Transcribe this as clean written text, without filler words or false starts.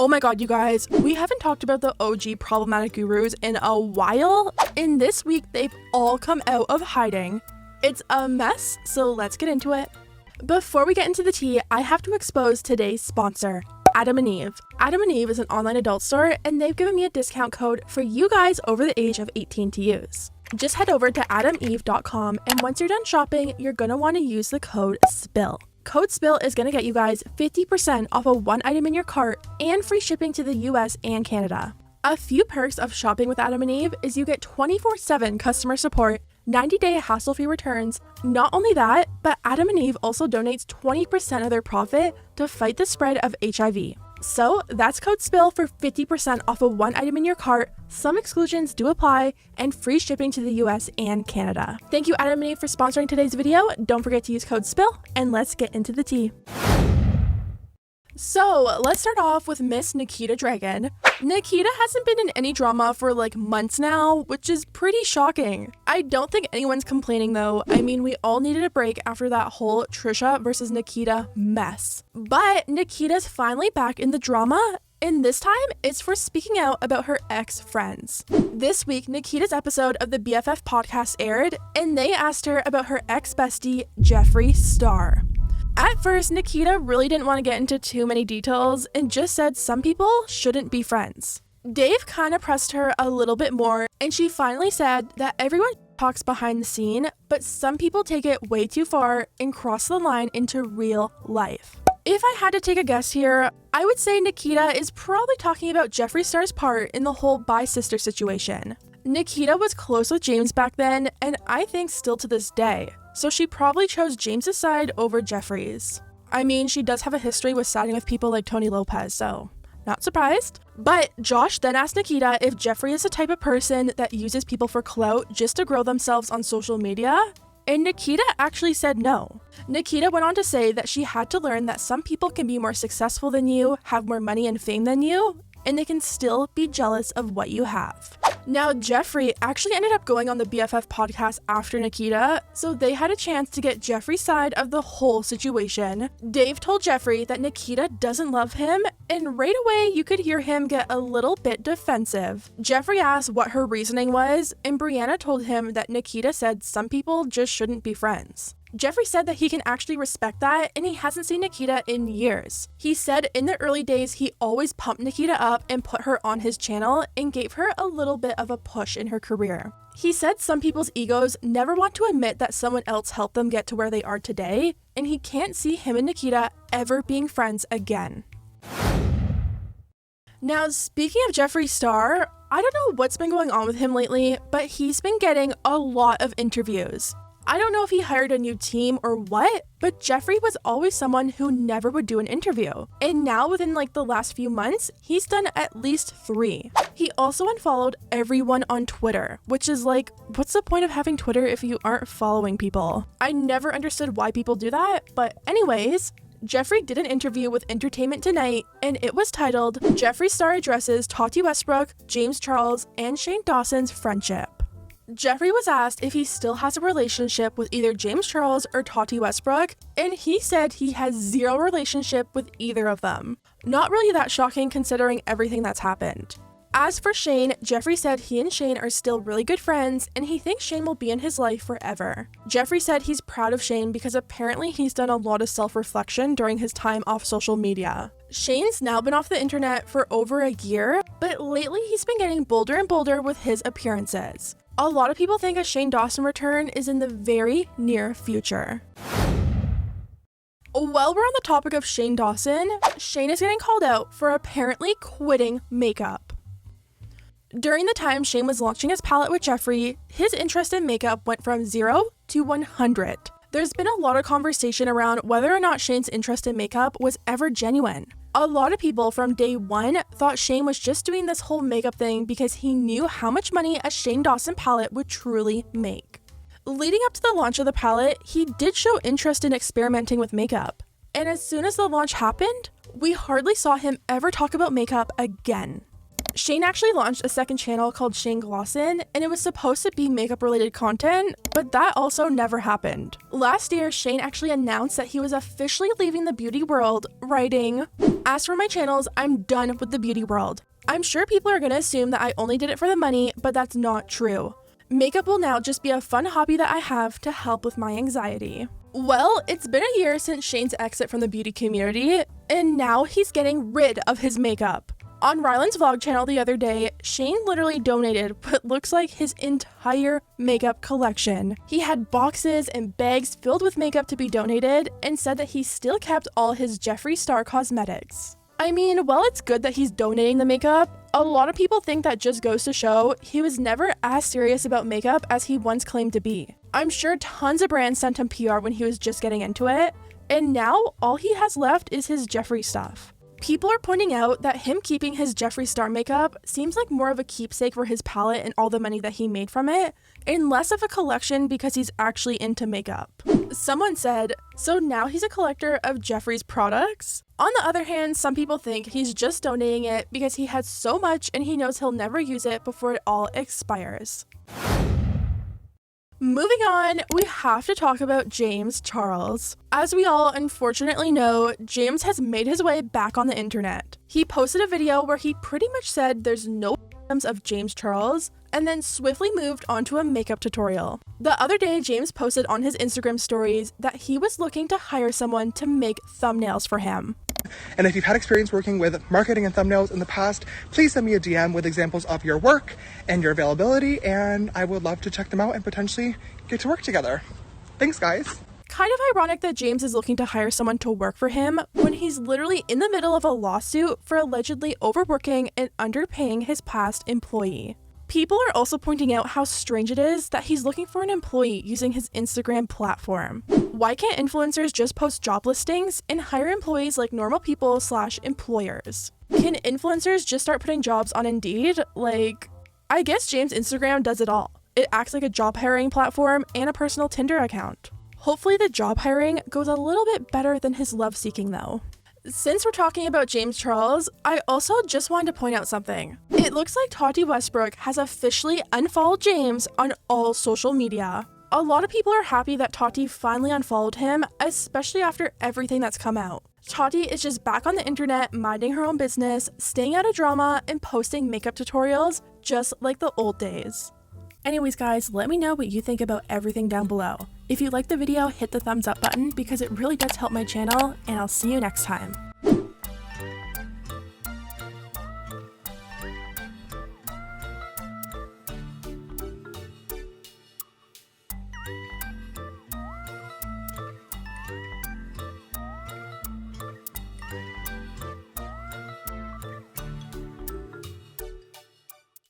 Oh my god, you guys, we haven't talked about the OG problematic gurus in a while, and this week they've all come out of hiding. It's a mess, so let's get into it. Before we get into the tea, I have to expose today's sponsor, Adam & Eve. Adam & Eve is an online adult store, and they've given me a discount code for you guys over the age of 18 to use. Just head over to adameve.com, and once you're done shopping, you're gonna want to use the code SPILL. Code SPILL is going to get you guys 50% off of one item in your cart and free shipping to the US and Canada. A few perks of shopping with Adam & Eve is you get 24/7 customer support, 90-day hassle-free returns. Not only that, but Adam & Eve also donates 20% of their profit to fight the spread of HIV. So that's code SPILL for 50% off of one item in your cart. Some exclusions do apply, and free shipping to the US and Canada. Thank you, Adam & Eve, for sponsoring today's video. Don't forget to use code SPILL, and let's get into the tea. So let's start off with Miss Nikita Dragun. Nikita hasn't been in any drama for like months now, which is pretty shocking. I don't think anyone's complaining though. I mean, we all needed a break after that whole Trisha versus Nikita mess. But Nikita's finally back in the drama, and this time it's for speaking out about her ex-friends. This week, Nikita's episode of the BFF podcast aired, and they asked her about her ex-bestie, Jeffree Star. At first, Nikita really didn't want to get into too many details and just said some people shouldn't be friends. Dave kind of pressed her a little bit more, and she finally said that everyone talks behind the scene, but some people take it way too far and cross the line into real life. If I had to take a guess here, I would say Nikita is probably talking about Jeffree Star's part in the whole bi-sister situation. Nikita was close with James back then, and I think still to this day. So she probably chose James's side over Jeffree's. I mean, she does have a history with siding with people like Tony Lopez, so not surprised. But Josh then asked Nikita if Jeffree is the type of person that uses people for clout just to grow themselves on social media, and Nikita actually said no. Nikita went on to say that she had to learn that some people can be more successful than you, have more money and fame than you, and they can still be jealous of what you have. Now, Jeffree actually ended up going on the BFF podcast after Nikita, so they had a chance to get Jeffree's side of the whole situation. Dave told Jeffree that Nikita doesn't love him, and right away you could hear him get a little bit defensive. Jeffree asked what her reasoning was, and Brianna told him that Nikita said some people just shouldn't be friends. Jeffree said that he can actually respect that, and he hasn't seen Nikita in years. He said in the early days he always pumped Nikita up and put her on his channel and gave her a little bit of a push in her career. He said some people's egos never want to admit that someone else helped them get to where they are today, and he can't see him and Nikita ever being friends again. Now, speaking of Jeffree Star, I don't know what's been going on with him lately, but he's been getting a lot of interviews. I don't know if he hired a new team or what, but Jeffree was always someone who never would do an interview. And now within like the last few months, he's done at least 3. He also unfollowed everyone on Twitter, which is like, what's the point of having Twitter if you aren't following people? I never understood why people do that, but anyways, Jeffree did an interview with Entertainment Tonight, and it was titled, Jeffree Star Addresses Tati Westbrook, James Charles, and Shane Dawson's Friendship. Jeffree was asked if he still has a relationship with either James Charles or Tati Westbrook, and he said he has zero relationship with either of them. Not really that shocking considering everything that's happened. As for Shane, Jeffree said he and Shane are still really good friends, and he thinks Shane will be in his life forever. Jeffree said he's proud of Shane because apparently he's done a lot of self-reflection during his time off social media. Shane's now been off the internet for over a year, but lately he's been getting bolder and bolder with his appearances. A lot of people think a Shane Dawson return is in the very near future. While we're on the topic of Shane Dawson, Shane is getting called out for apparently quitting makeup. During the time Shane was launching his palette with Jeffree, his interest in makeup went from 0 to 100. There's been a lot of conversation around whether or not Shane's interest in makeup was ever genuine. A lot of people from day one thought Shane was just doing this whole makeup thing because he knew how much money a Shane Dawson palette would truly make. Leading up to the launch of the palette, he did show interest in experimenting with makeup. And as soon as the launch happened, we hardly saw him ever talk about makeup again. Shane actually launched a second channel called Shane Glosson, and it was supposed to be makeup related content, but that also never happened. Last year, Shane actually announced that he was officially leaving the beauty world, writing, "As for my channels, I'm done with the beauty world. I'm sure people are gonna assume that I only did it for the money, but that's not true. Makeup will now just be a fun hobby that I have to help with my anxiety." Well, it's been a year since Shane's exit from the beauty community, and now he's getting rid of his makeup. On Ryland's vlog channel the other day, Shane literally donated what looks like his entire makeup collection. He had boxes and bags filled with makeup to be donated and said that he still kept all his Jeffree Star cosmetics. I mean, while it's good that he's donating the makeup, a lot of people think that just goes to show he was never as serious about makeup as he once claimed to be. I'm sure tons of brands sent him PR when he was just getting into it, and now all he has left is his Jeffree stuff. People are pointing out that him keeping his Jeffree Star makeup seems like more of a keepsake for his palette and all the money that he made from it, and less of a collection because he's actually into makeup. Someone said, "So now he's a collector of Jeffree's products?" On the other hand, some people think he's just donating it because he has so much and he knows he'll never use it before it all expires. Moving on, we have to talk about James Charles. As we all unfortunately know, James has made his way back on the internet. He posted a video where he pretty much said there's no of James Charles, and then swiftly moved on to a makeup tutorial. The other day, James posted on his Instagram stories that he was looking to hire someone to make thumbnails for him. And if you've had experience working with marketing and thumbnails in the past, please send me a DM with examples of your work and your availability, and I would love to check them out and potentially get to work together. Thanks, guys. Kind of ironic that James is looking to hire someone to work for him when he's literally in the middle of a lawsuit for allegedly overworking and underpaying his past employee. People are also pointing out how strange it is that he's looking for an employee using his Instagram platform. Why can't influencers just post job listings and hire employees like normal people / employers? Can influencers just start putting jobs on Indeed? I guess James' Instagram does it all. It acts like a job hiring platform and a personal Tinder account. Hopefully the job hiring goes a little bit better than his love seeking though. Since we're talking about James Charles, I also just wanted to point out something. It looks like Tati Westbrook has officially unfollowed James on all social media. A lot of people are happy that Tati finally unfollowed him, especially after everything that's come out. Tati is just back on the internet, minding her own business, staying out of drama, and posting makeup tutorials just like the old days. Anyways guys, let me know what you think about everything down below. If you liked the video, hit the thumbs up button because it really does help my channel, and I'll see you next time.